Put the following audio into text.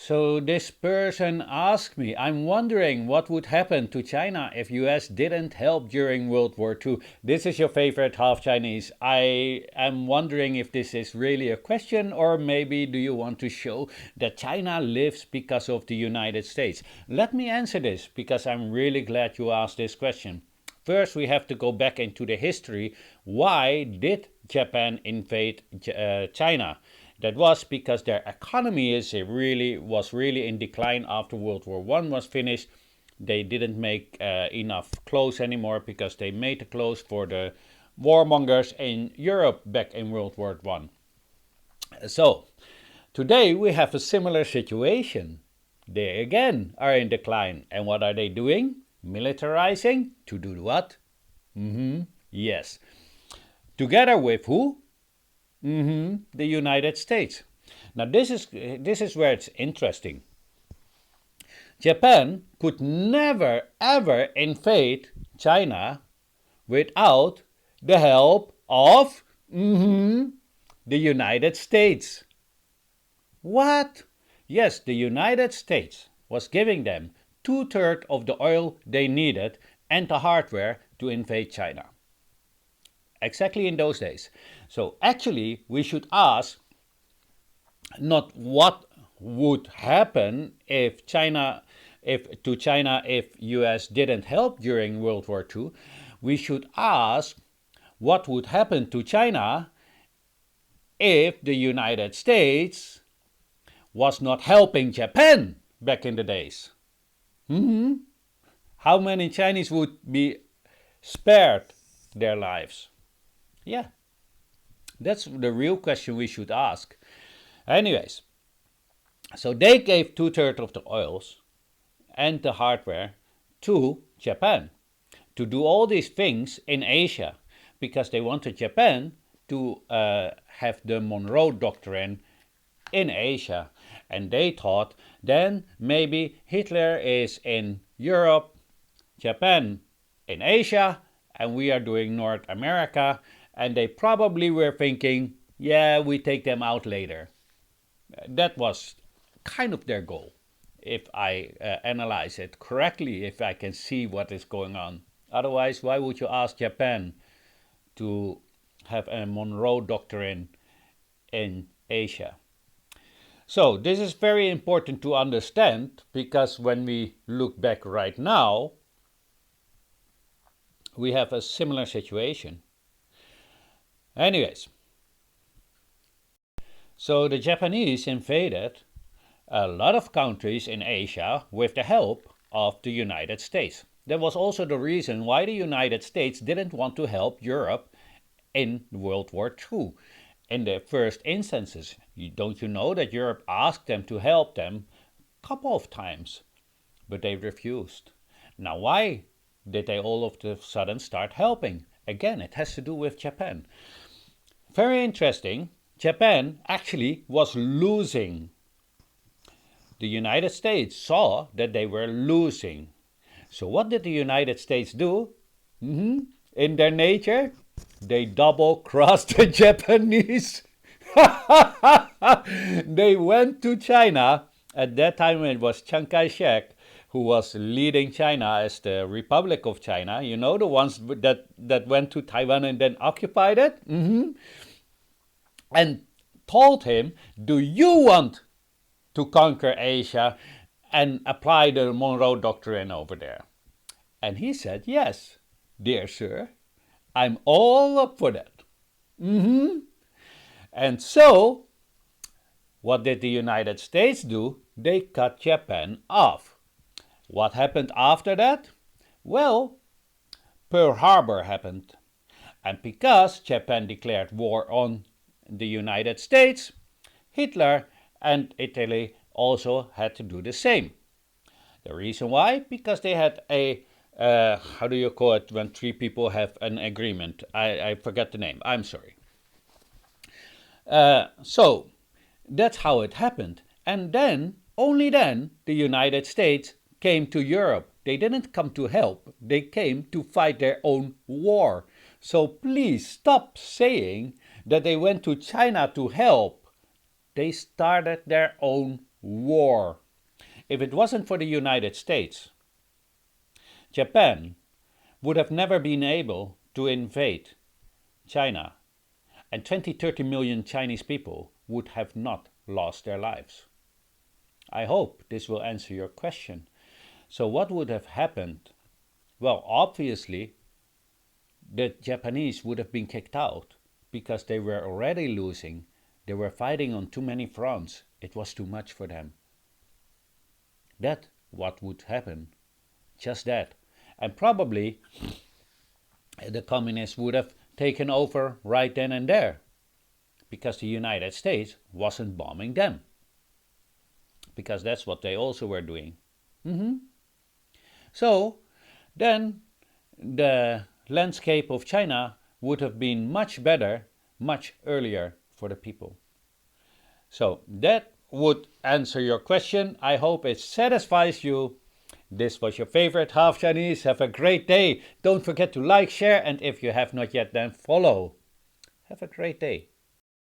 So this person asked me, I'm wondering what would happen to China if US didn't help during World War II. This is your favorite half Chinese. I am wondering if this is really a question, or maybe do you want to show that China lives because of the United States? Let me answer this because I'm really glad you asked this question. First, we have to go back into the history. Why did Japan invade China? That was because their economy was really in decline after World War I was finished. They didn't make enough clothes anymore because they made the clothes for the warmongers in Europe back in World War I. So today we have a similar situation. They again are in decline. And what are they doing? Militarizing. To do what? Yes. Together with who? The United States. Now this is where it's interesting. Japan could never ever invade China without the help of the United States. What? Yes, the United States was giving them 2/3 of the oil they needed and the hardware to invade China. Exactly in those days. So actually we should ask not what would happen if US didn't help during World War II. We should ask what would happen to China if the United States was not helping Japan back in the days. How many Chinese would be spared their lives? Yeah, that's the real question we should ask. Anyways, so they gave 2/3 of the oils and the hardware to Japan to do all these things in Asia because they wanted Japan to have the Monroe Doctrine in Asia. And they thought then maybe Hitler is in Europe, Japan in Asia, and we are doing North America. And they probably were thinking, yeah, we take them out later. That was kind of their goal, if I analyze it correctly, if I can see what is going on. Otherwise, why would you ask Japan to have a Monroe Doctrine in Asia? So this is very important to understand because when we look back right now, we have a similar situation. Anyways, so the Japanese invaded a lot of countries in Asia with the help of the United States. That was also the reason why the United States didn't want to help Europe in World War II. In the first instances, don't you know that Europe asked them to help them a couple of times, but they refused. Now why did they all of a sudden start helping? Again, it has to do with Japan. Very interesting, Japan actually was losing. The United States saw that they were losing. So what did the United States do? In their nature, they double-crossed the Japanese. They went to China. At that time it was Chiang Kai-shek who was leading China as the Republic of China. You know, the ones that went to Taiwan and then occupied it? And told him, do you want to conquer Asia and apply the Monroe Doctrine over there? And he said, yes, dear sir, I'm all up for that. And so, what did the United States do? They cut Japan off. What happened after that? Well, Pearl Harbor happened. And because Japan declared war on the United States, Hitler and Italy also had to do the same. The reason why? Because they had a, how do you call it when three people have an agreement? I forget the name, I'm sorry. So that's how it happened. And then, only then, the United States came to Europe. They didn't come to help, they came to fight their own war. So please stop saying that they went to China to help. They started their own war. If it wasn't for the United States, Japan would have never been able to invade China, and 20-30 million Chinese people would have not lost their lives. I hope this will answer your question. So what would have happened? Well, obviously, the Japanese would have been kicked out because they were already losing. They were fighting on too many fronts. It was too much for them. That's what would happen. Just that. And probably the communists would have taken over right then and there because the United States wasn't bombing them. Because that's what they also were doing. So then the landscape of China would have been much better, much earlier for the people. So that would answer your question. I hope it satisfies you. This was your favorite Half Chinese. Have a great day. Don't forget to like, share, and if you have not yet, then follow. Have a great day.